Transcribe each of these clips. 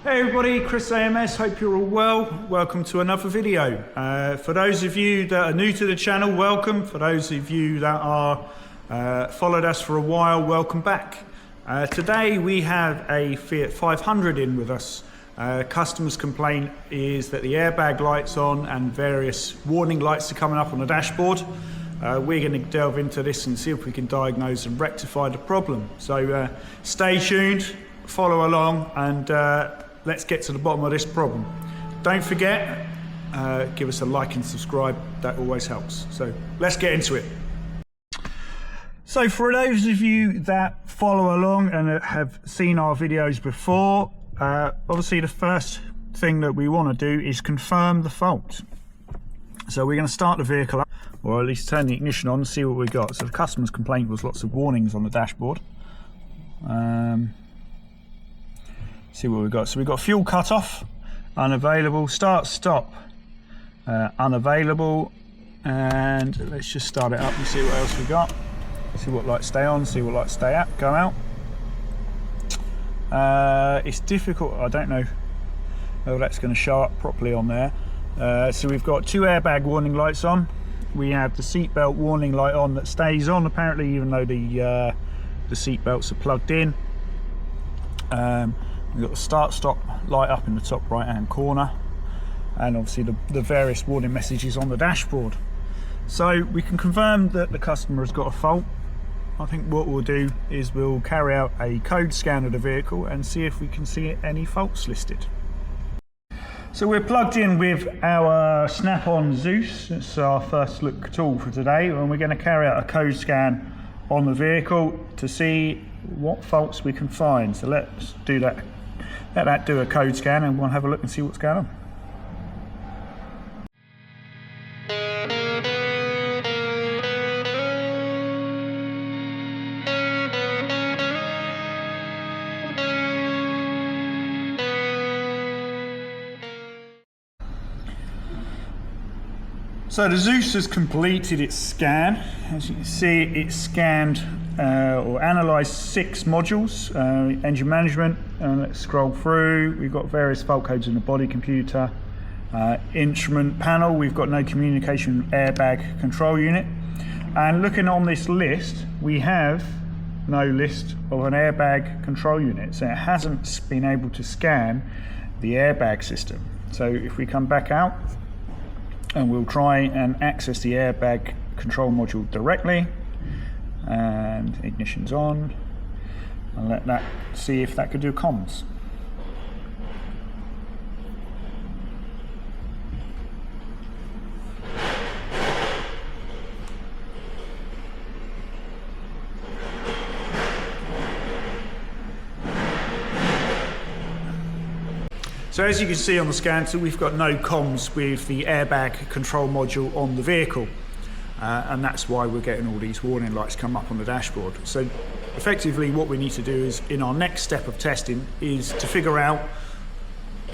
Hey everybody, Chris AMS, hope you're all well. Welcome to another video. For those of you that are new to the channel, welcome. For those of you that are followed us for a while, welcome back. Today we have a Fiat 500 in with us. Customer's complaint is that the airbag light's on and various warning lights are coming up on the dashboard. We're going to delve into this and see if we can diagnose and rectify the problem. So stay tuned, follow along, and let's get to the bottom of this problem. Don't forget, give us a like and subscribe, that always helps. So let's get into it. So for those of you that follow along and have seen our videos before, obviously the first thing that we want to do is confirm the fault. So we're going to start the vehicle up, or at least turn the ignition on and see what we got. So the customer's complaint was lots of warnings on the dashboard. See what we've got. So we've got fuel cut-off, unavailable, start, stop, unavailable, and let's just start it up and see what else we got. See what lights stay on, see what lights stay out, go out. It's difficult, I don't know whether that's going to show up properly on there. So we've got two airbag warning lights on. We have the seatbelt warning light on that stays on apparently, even though the seat belts are plugged in. We've got the start stop light up in the top right hand corner, and obviously the various warning messages on the dashboard. So we can confirm that the customer has got a fault. I think what we'll do is we'll carry out a code scan of the vehicle and see if we can see any faults listed. So we're plugged in with our snap-on Zeus. It's our first look tool for today, and we're going to carry out a code scan on the vehicle to see what faults we can find. So let's do that. Let that do a code scan and we'll have a look and see what's going on. So the Zeus has completed its scan. As you can see, it scanned or analysed 6 modules, engine management, and let's scroll through. We've got various fault codes in the body computer, instrument panel. We've got no communication airbag control unit. And looking on this list, we have no list of an airbag control unit. So it hasn't been able to scan the airbag system. So if we come back out, and we'll try and access the airbag control module directly, and ignition's on, and let that see if that could do comms. So as you can see on the scan, so we've got no comms with the airbag control module on the vehicle, and that's why we're getting all these warning lights come up on the dashboard. So effectively what we need to do is, in our next step of testing, is to figure out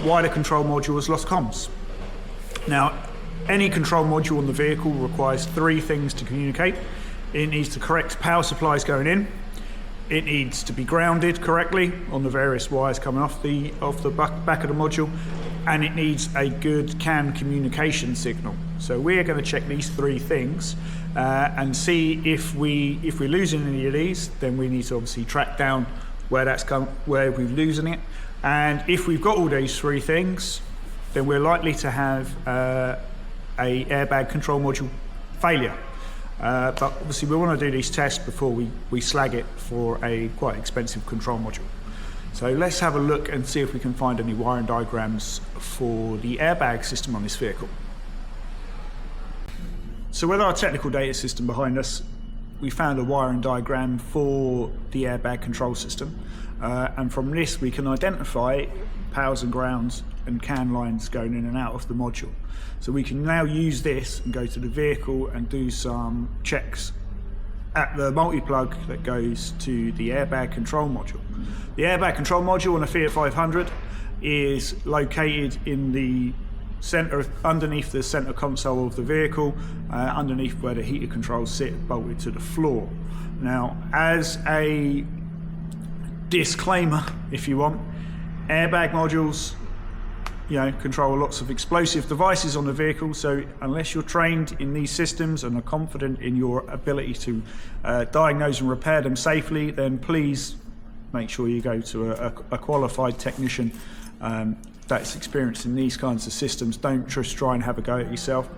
why the control module has lost comms. Now, any control module on the vehicle requires 3 things to communicate. It needs the correct power supplies going in, it needs to be grounded correctly on the various wires coming off the back of the module, and it needs a good CAN communication signal. So we're going to check these 3 things and see if we're losing any of these. Then we need to obviously track down where we're losing it. And if we've got all these 3 things, then we're likely to have a airbag control module failure. But obviously we want to do these tests before we slag it for a quite expensive control module. So let's have a look and see if we can find any wiring diagrams for the airbag system on this vehicle. So with our technical data system behind us, we found a wiring diagram for the airbag control system, and from this we can identify powers and grounds and CAN lines going in and out of the module. So we can now use this and go to the vehicle and do some checks at the multi-plug that goes to the airbag control module. The airbag control module on a Fiat 500 is located in the center, underneath the center console of the vehicle, underneath where the heater controls sit, bolted to the floor. Now, as a disclaimer, if you want, Airbag modules, you know, control lots of explosive devices on the vehicle, so unless you're trained in these systems and are confident in your ability to diagnose and repair them safely, then please make sure you go to a qualified technician that's experienced in these kinds of systems. Don't just try and have a go at yourself.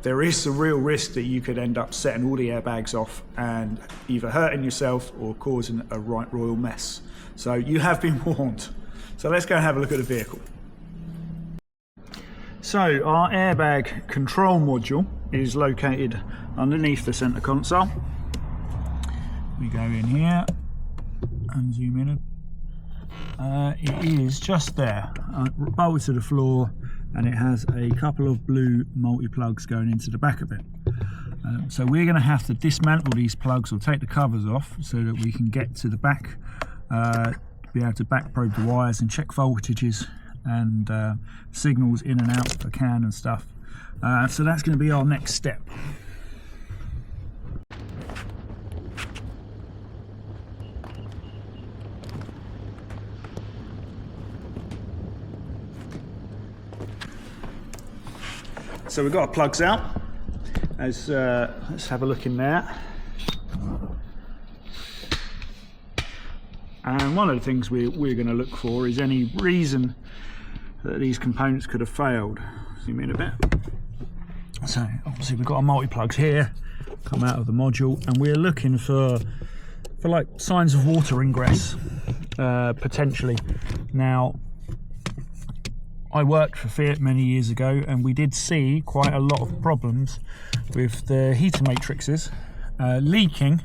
There is a real risk that you could end up setting all the airbags off and either hurting yourself or causing a right royal mess. So you have been warned. So let's go and have a look at the vehicle. So our airbag control module is located underneath the center console. We go in here and zoom in. It is just there, bolted to the floor, and it has a couple of blue multi-plugs going into the back of it. So we're going to have to dismantle these plugs or take the covers off so that we can get to the back, be able to back probe the wires and check voltages and signals in and out for CAN and stuff. So that's going to be our next step. So we've got our plugs out. Let's have a look in there. And one of the things we're going to look for is any reason that these components could have failed. Zoom in a bit. So obviously we've got our multi-plugs here, come out of the module, and we're looking for like signs of water ingress, potentially. Now, I worked for Fiat many years ago, and we did see quite a lot of problems with the heater matrices leaking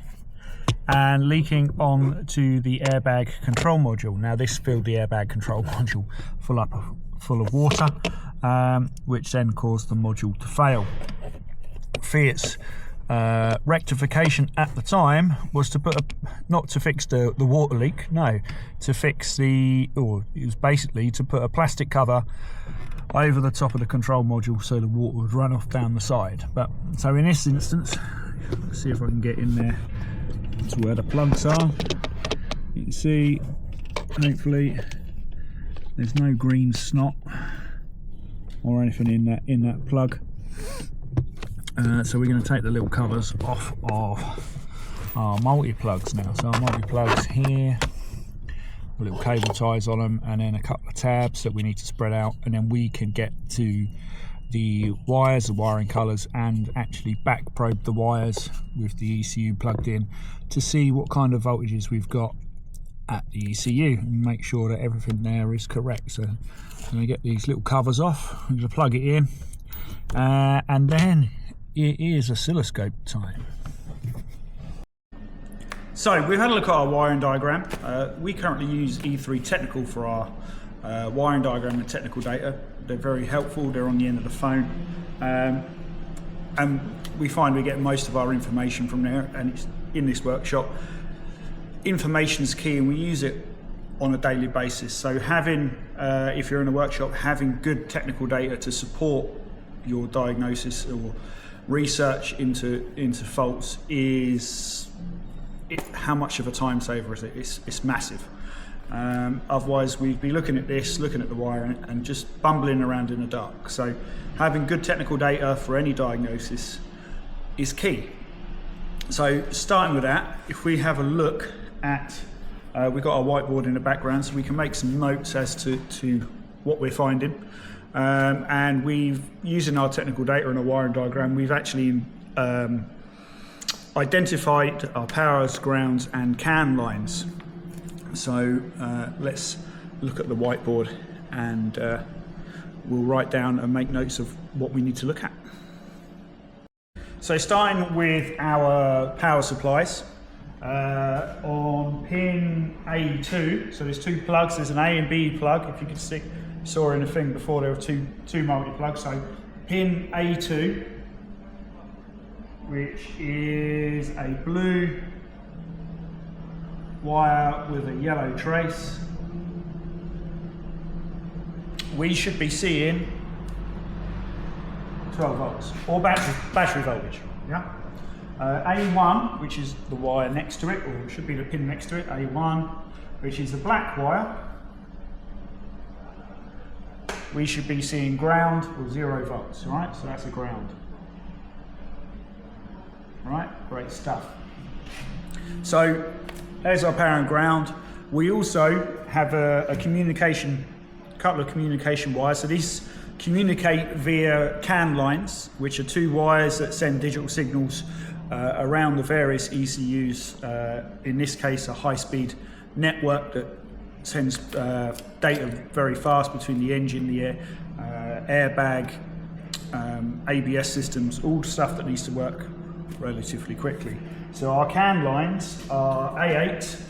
onto the airbag control module. Now this filled the airbag control module full of water, which then caused the module to fail. Fiat's rectification at the time was to put not to fix the water leak, no, to fix it was basically to put a plastic cover over the top of the control module so the water would run off down the side. But so in this instance, let's see if I can get in there to where the plugs are. You can see, hopefully there's no green snot or anything in that plug. So we're going to take the little covers off of our multi-plugs now. So our multi-plugs here, little cable ties on them, and then a couple of tabs that we need to spread out, and then we can get to the wires, the wiring colours, and actually back probe the wires with the ECU plugged in to see what kind of voltages we've got at the ECU and make sure that everything there is correct. So I'm going to get these little covers off, I'm going to plug it in, and then it is oscilloscope time. So we've had a look at our wiring diagram. We currently use E3 Technical for our wiring diagram and technical data. They're very helpful, they're on the end of the phone. And we find we get most of our information from there, and it's in this workshop. Information's key, and we use it on a daily basis. So having, if you're in a workshop, having good technical data to support your diagnosis or research into faults is how much of a time saver is it? It's massive. Otherwise we'd be looking at this, looking at the wire and just bumbling around in the dark. So having good technical data for any diagnosis is key. So starting with that, if we have a look at, we've got our whiteboard in the background, so we can make some notes as to what we're finding. And using our technical data and our wiring diagram, we've actually identified our powers, grounds and CAN lines. So let's look at the whiteboard, and we'll write down and make notes of what we need to look at. So starting with our power supplies, on pin A2, so there's two plugs, there's an A and B plug. If you could see, saw in the thing before, there were two multi-plugs. So pin A2, which is a blue wire with a yellow trace. We should be seeing 12 volts or battery voltage. Yeah. A1, which is the wire next to it, or it should be the pin next to it. A1, which is the black wire, we should be seeing ground or 0 volts, all right? So that's a ground. All right, great stuff. So there's our power and ground. We also have a couple of communication wires. So these communicate via CAN lines, which are 2 wires that send digital signals around the various ECUs. In this case, a high-speed network that sends data very fast between the engine, the airbag, ABS systems, all stuff that needs to work relatively quickly. So our CAN lines are A8. So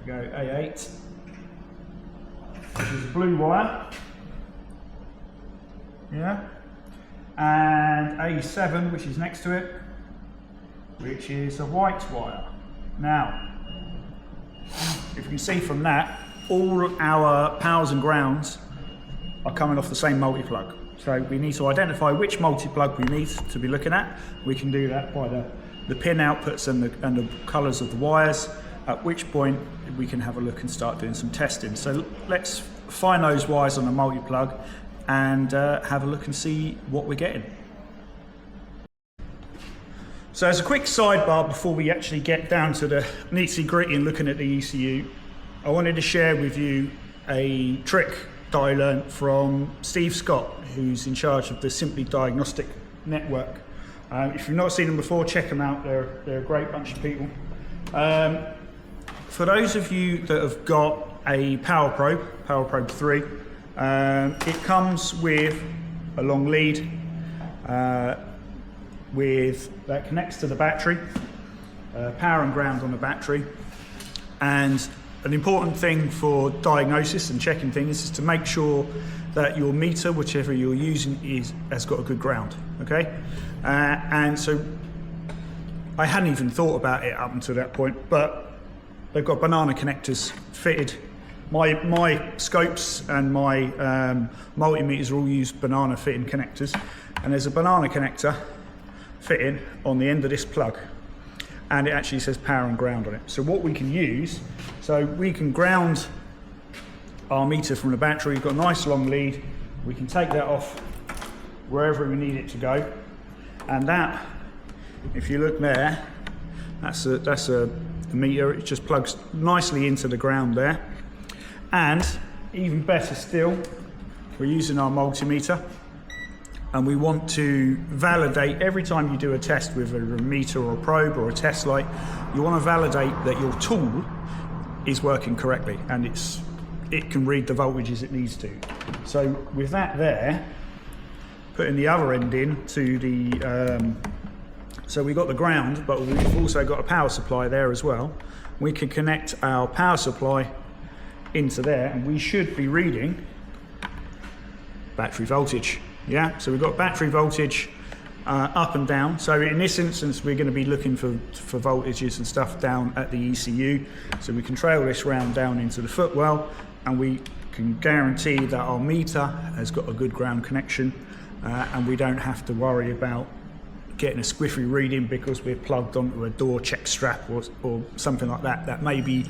we go A8, which is a blue wire. Yeah. And A7, which is next to it, which is a white wire. Now, if you can see from that, all our powers and grounds are coming off the same multi-plug. So we need to identify which multi-plug we need to be looking at. We can do that by the pin outputs and the colours of the wires, at which point we can have a look and start doing some testing. So let's find those wires on the multi-plug and have a look and see what we're getting. So as a quick sidebar before we actually get down to the nitty-gritty and looking at the ECU, I wanted to share with you a trick that I learned from Steve Scott, who's in charge of the Simply Diagnostic network. If you've not seen them before, check them out. They're a great bunch of people. For those of you that have got a Power Probe 3, it comes with a long lead that connects to the battery, power and ground on the battery. And an important thing for diagnosis and checking things is to make sure that your meter, whichever you're using, has got a good ground, okay? And so I hadn't even thought about it up until that point, but they've got banana connectors fitted. My scopes and my multimeters all use banana fitting connectors, and there's a banana connector fitting on the end of this plug, and it actually says power and ground on it. So what we can use, so we can ground our meter from the battery. We've got a nice long lead. We can take that off wherever we need it to go, and that, if you look there, that's a meter. It just plugs nicely into the ground there. And even better still, we're using our multimeter, and we want to validate every time you do a test with a meter or a probe or a test light, you want to validate that your tool is working correctly and it can read the voltages it needs to. So with that there, putting the other end in to the, so we've got the ground, but we've also got a power supply there as well. We can connect our power supply into there, and we should be reading battery voltage. Yeah, so we've got battery voltage up and down. So in this instance, we're going to be looking for voltages and stuff down at the ECU. So we can trail this round down into the footwell, and we can guarantee that our meter has got a good ground connection, and we don't have to worry about getting a squiffy reading because we're plugged onto a door check strap or something like that that may be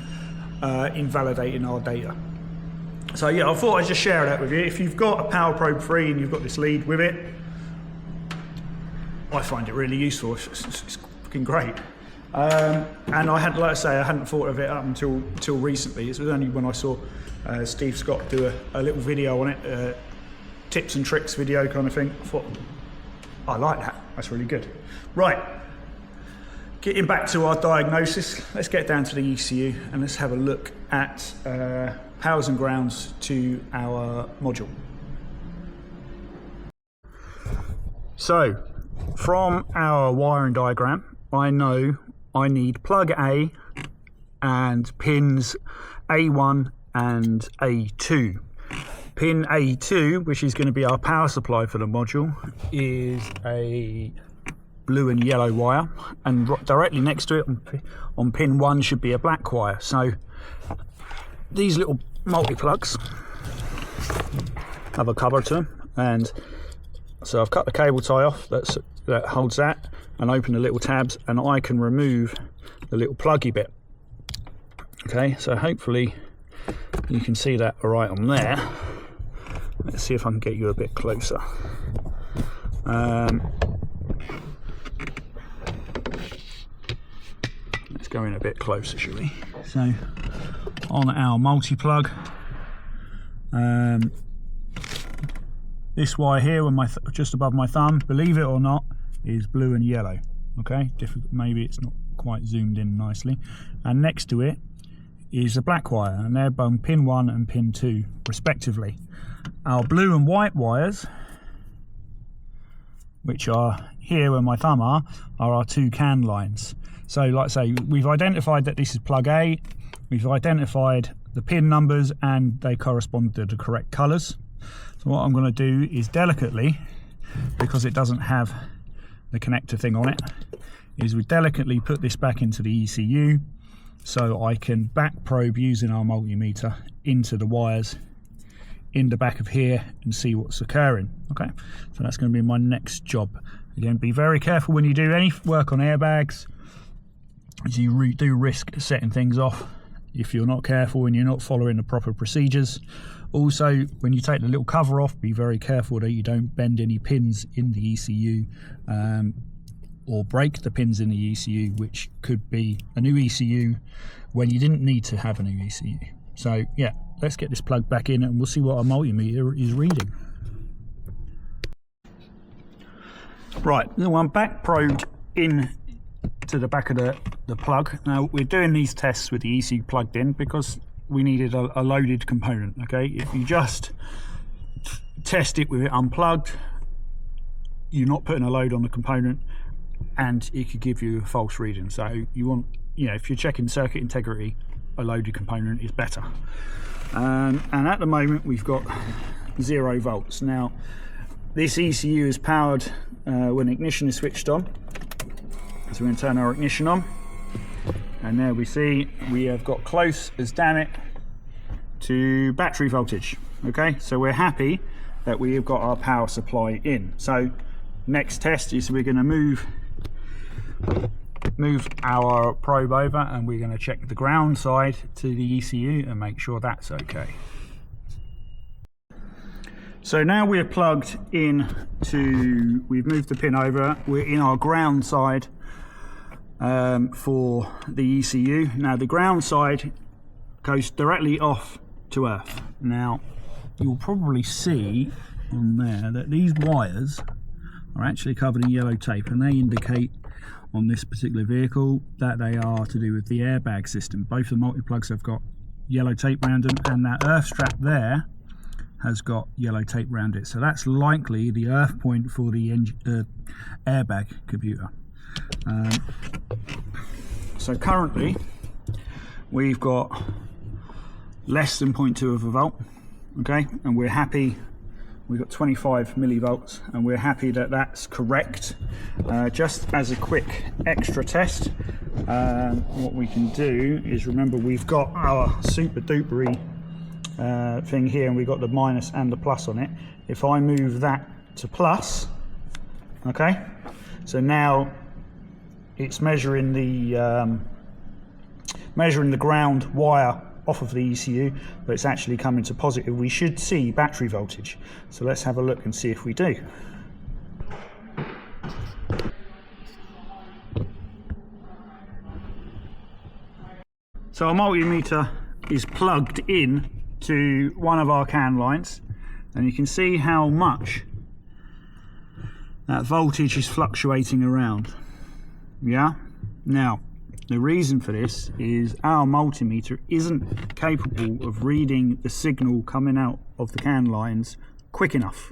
invalidating our data. So yeah, I thought I'd just share that with you. If you've got a Power Probe 3 and you've got this lead with it, I find it really useful. It's fucking great. And I had, like I say, I hadn't thought of it up until recently. It was only when I saw Steve Scott do a little video on it, tips and tricks video kind of thing. I thought, I like that. That's really good. Right. Getting back to our diagnosis, let's get down to the ECU and let's have a look at powers and grounds to our module. So, from our wiring diagram, I know I need plug A and pins A1 and A2. Pin A2, which is going to be our power supply for the module, is a blue and yellow wire, and directly next to it on pin 1 should be a black wire. So these little multi-plugs have a cover to them, and so I've cut the cable tie off that holds that and open the little tabs, and I can remove the little pluggy bit. Okay, so hopefully you can see that right on there. Let's see if I can get you a bit closer. Let's go in a bit closer, shall we? So on our multi-plug, this wire here, when just above my thumb, believe it or not, is blue and yellow. Okay, maybe it's not quite zoomed in nicely. And next to it is a black wire, and they're on pin 1 and pin 2 respectively. Our blue and white wires, which are here where my thumb are our 2 CAN lines. So like I say, we've identified that this is plug A, we've identified the pin numbers and they correspond to the correct colours. So what I'm going to do is delicately, because it doesn't have the connector thing on it, is we delicately put this back into the ECU so I can back probe using our multimeter into the wires in the back of here and see what's occurring. Okay, so that's going to be my next job. Again, be very careful when you do any work on airbags, as you do risk setting things off if you're not careful and you're not following the proper procedures. Also, when you take the little cover off, be very careful that you don't bend any pins in the ECU or break the pins in the ECU, which could be a new ECU when you didn't need to have a new ECU. So yeah, let's get this plug back in and we'll see what our multimeter is reading. Right, now I'm back probed in to the back of the plug. Now we're doing these tests with the ECU plugged in because we needed a loaded component. Okay, if you just test it with it unplugged, you're not putting a load on the component and it could give you a false reading. So you want, if you're checking circuit integrity, a loaded component is better. And at the moment we've got 0 volts. Now this ECU is powered when ignition is switched on. So we're going to turn our ignition on, and there we see we have got close as damn it to battery voltage. Okay, so we're happy that we have got our power supply in. So next test is we're going to move our probe over and we're going to check the ground side to the ECU and make sure that's okay. So now we're plugged in we've moved the pin over, we're in our ground side for the ECU. Now the ground side goes directly off to earth. Now you'll probably see on there that these wires are actually covered in yellow tape, and they indicate on this particular vehicle that they are to do with the airbag system. Both the multi-plugs have got yellow tape around them, and that earth strap there has got yellow tape around it. So that's likely the earth point for the airbag computer. So currently we've got less than 0.2 of a volt, okay, and we're happy. We've got 25 millivolts and we're happy that that's correct. Just as a quick extra test, what we can do is, remember we've got our super dupery thing here and we've got the minus and the plus on it. If I move that to plus, okay, so now it's measuring the ground wire off of the ECU, but it's actually coming to positive. We should see battery voltage. So let's have a look and see if we do. So our multimeter is plugged in to one of our CAN lines, and you can see how much that voltage is fluctuating around. Yeah, now the reason for this is our multimeter isn't capable of reading the signal coming out of the CAN lines quick enough.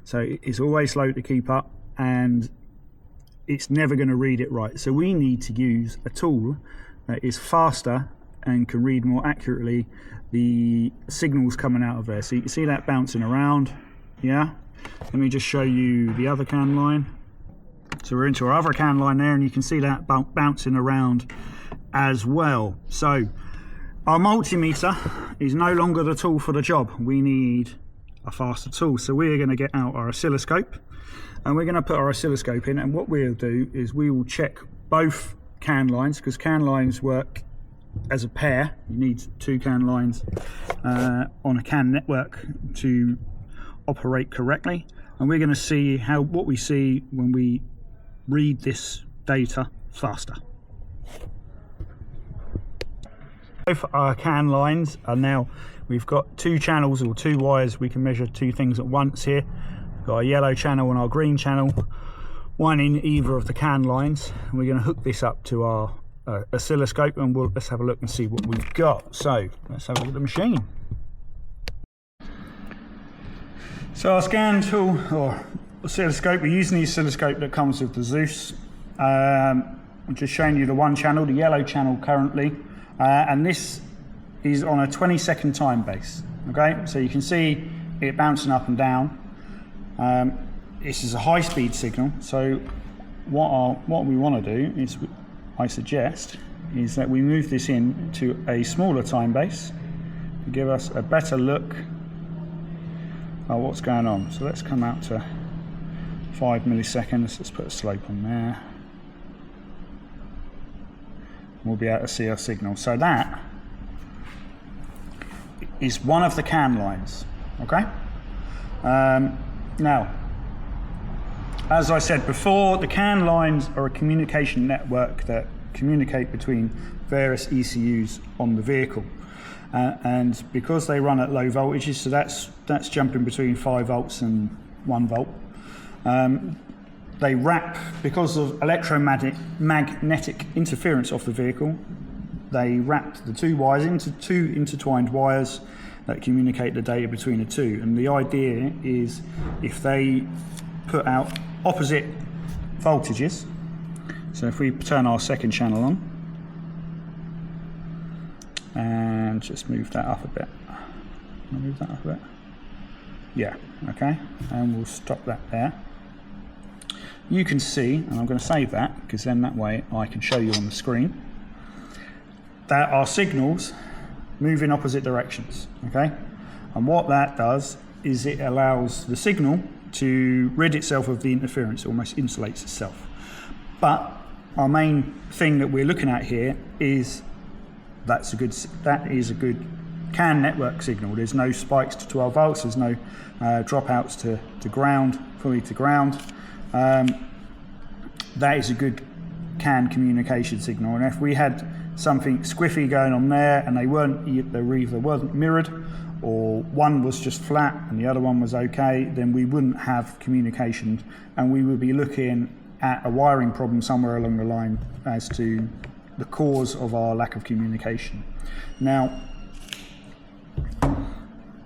So it's always slow to keep up and it's never going to read it right. So we need to use a tool that is faster and can read more accurately the signals coming out of there. So you can see that bouncing around. Yeah, let me just show you the other CAN line. So we're into our other CAN line there, and you can see that bouncing around as well. So our multimeter is no longer the tool for the job. We need a faster tool. So we're going to get out our oscilloscope and we're going to put our oscilloscope in, and what we'll do is we will check both CAN lines, because CAN lines work as a pair. You need 2 CAN lines on a CAN network to operate correctly, and we're going to see what we see when we read this data faster. Both our CAN lines are now, we've got two channels or two wires. We can measure two things at once here. We've got our yellow channel and our green channel, one in either of the CAN lines, and we're going to hook this up to our oscilloscope, and let's have a look and see what we've got. So let's have a look at the machine. So our scan tool or oscilloscope, we're using the oscilloscope that comes with the Zeus. I'm just showing you the one channel, the yellow channel currently, and this is on a 20-second time base. Okay, so you can see it bouncing up and down. This is a high-speed signal, so what we want to do is, I suggest, is that we move this in to a smaller time base to give us a better look at what's going on. So let's come out to 5 milliseconds. Let's put a slope on there. We'll be able to see our signal. So that is one of the CAN lines. Okay. Now, as I said before, the CAN lines are a communication network that communicate between various ECUs on the vehicle, and because they run at low voltages, so that's jumping between 5 volts and 1 volt. They wrap, because of electromagnetic interference of the vehicle, they wrap the two wires into two intertwined wires that communicate the data between the two. And the idea is, if they put out opposite voltages, so if we turn our second channel on and just move that up a bit, move that up a bit, yeah, okay, and we'll stop that there. You can see, and I'm going to save that because then that way I can show you on the screen, that our signals move in opposite directions. Okay, and what that does is it allows the signal to rid itself of the interference, almost insulates itself. But our main thing that we're looking at here is that is a good CAN network signal. There's no spikes to 12 volts, there's no dropouts to ground, fully to ground. That is a good CAN communication signal, and if we had something squiffy going on there and they either weren't mirrored, or one was just flat and the other one was okay, then we wouldn't have communication, and we would be looking at a wiring problem somewhere along the line as to the cause of our lack of communication. Now,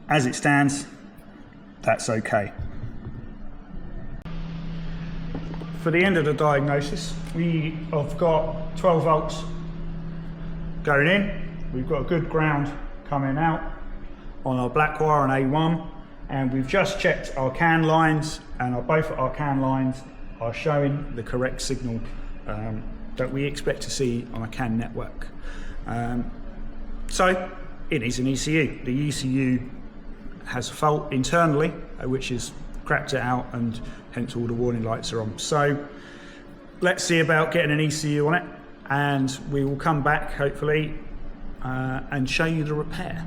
as it stands, that's okay. For the end of the diagnosis, we have got 12 volts going in. We've got a good ground coming out on our black wire on A1, and we've just checked our CAN lines, and both our CAN lines are showing the correct signal that we expect to see on a CAN network. So it is an ECU. The ECU has a fault internally, which has crapped it out, and hence all the warning lights are on. So let's see about getting an ECU on it, and we will come back hopefully and show you the repair.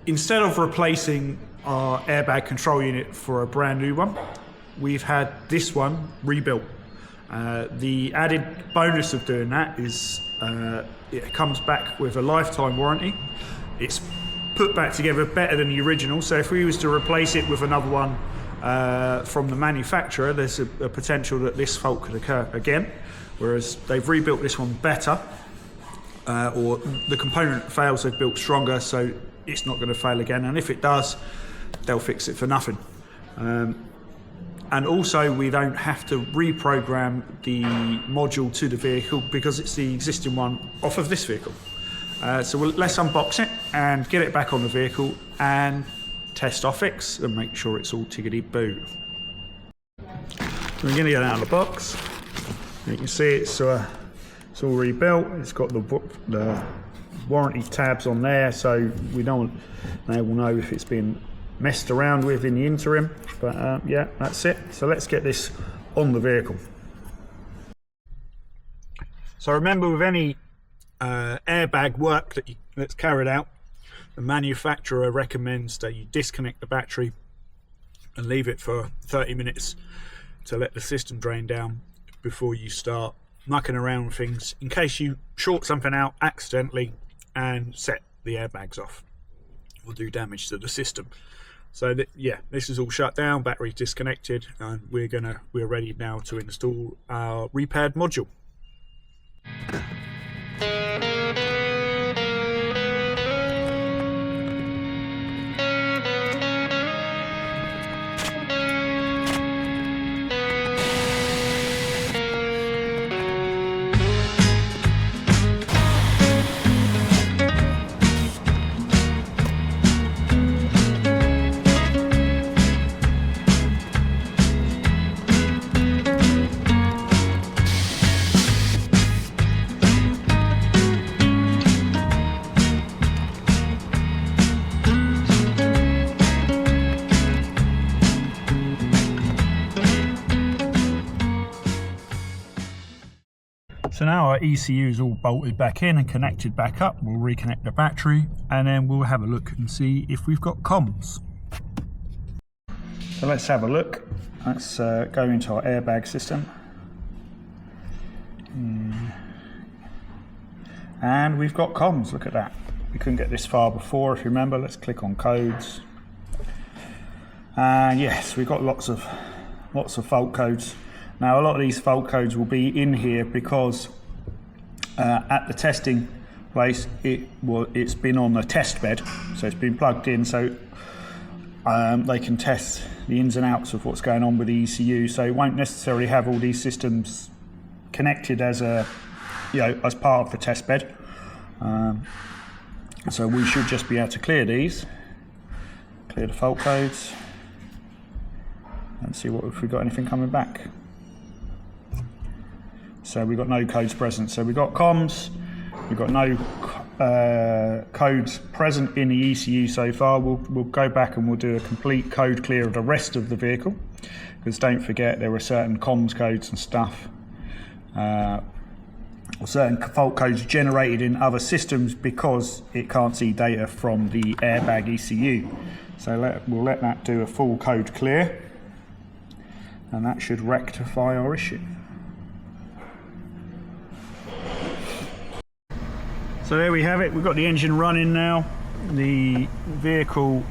Instead of replacing our airbag control unit for a brand new one, we've had this one rebuilt. The added bonus of doing that is it comes back with a lifetime warranty. It's put back together better than the original, so if we was to replace it with another one from the manufacturer, there's a potential that this fault could occur again, whereas they've rebuilt this one better, or the component fails, they've built stronger, so it's not going to fail again, and if it does, they'll fix it for nothing. And also, we don't have to reprogram the module to the vehicle because it's the existing one off of this vehicle. So let's unbox it and get it back on the vehicle and test our fix and make sure it's all tickety-boo. So we're going to get it out of the box. You can see it's all rebuilt. It's got the warranty tabs on there, so they will know if it's been messed around with in the interim. But yeah, that's it. So let's get this on the vehicle. So remember, with any airbag work that's carried out, The manufacturer recommends that you disconnect the battery and leave it for 30 minutes to let the system drain down before you start mucking around with things, in case you short something out accidentally and set the airbags off or do damage to the system. So yeah, this is all shut down, battery disconnected, and we're ready now to install our repaired module. So now our ECU is all bolted back in and connected back up. We'll reconnect the battery and then we'll have a look and see if we've got comms. So let's have a look. Let's go into our airbag system. And we've got comms, look at that. We couldn't get this far before, if you remember. Let's click on codes. Yes, we've got lots of fault codes. Now a lot of these fault codes will be in here because at the testing place it's been on a test bed, so it's been plugged in, so they can test the ins and outs of what's going on with the ECU. So it won't necessarily have all these systems connected as as part of the test bed. So we should just be able to clear these, clear the fault codes, and see if we've got anything coming back. So we've got no codes present. So we've got comms, we've got no codes present in the ECU so far. We'll go back and we'll do a complete code clear of the rest of the vehicle, because don't forget there are certain comms codes and stuff, certain fault codes generated in other systems because it can't see data from the airbag ECU. So we'll let that do a full code clear, and that should rectify our issue. So there we have it, we've got the engine running now. The vehicle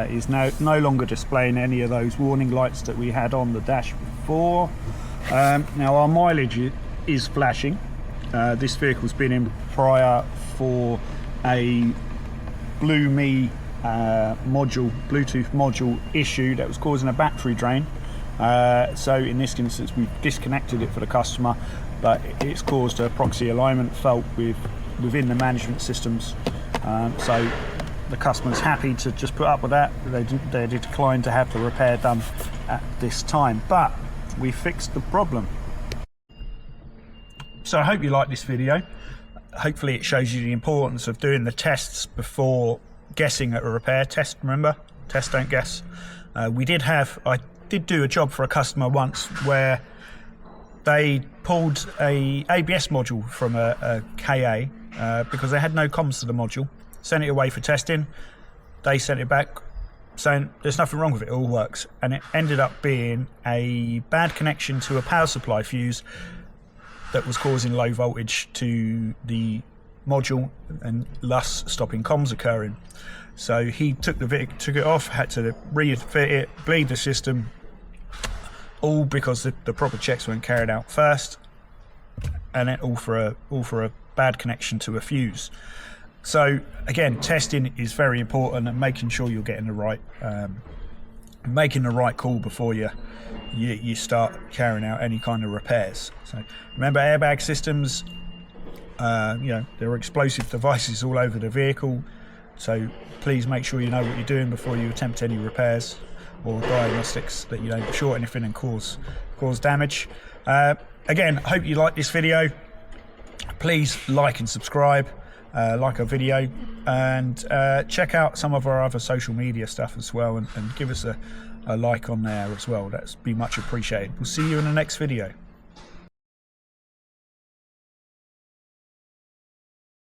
is now no longer displaying any of those warning lights that we had on the dash before. Now our mileage is flashing. This vehicle's been in prior for a Bluetooth module issue that was causing a battery drain. So in this instance we've disconnected it for the customer, but it's caused a proxy alignment fault within the management systems. So the customer's happy to just put up with that. They declined to have the repair done at this time, but we fixed the problem. So I hope you like this video. Hopefully it shows you the importance of doing the tests before guessing at a repair. Test, remember? Test, don't guess. I did do a job for a customer once where they pulled a ABS module from a KA because they had no comms to the module, sent it away for testing. They sent it back saying there's nothing wrong with it, it all works, and it ended up being a bad connection to a power supply fuse that was causing low voltage to the module and thus stopping comms occurring. So he took it off, had to refit it, bleed the system, all because the proper checks weren't carried out first, and then all for a bad connection to a fuse. So again, testing is very important, and making sure you're getting the right, making the right call before you start carrying out any kind of repairs. So remember, airbag systems, there are explosive devices all over the vehicle, so please make sure you know what you're doing before you attempt any repairs or diagnostics, that you don't short anything and cause damage. Again, I hope you like this video. Please like and subscribe, like our video, and check out some of our other social media stuff as well, and give us a like on there as well. That's be much appreciated. We'll see you in the next video.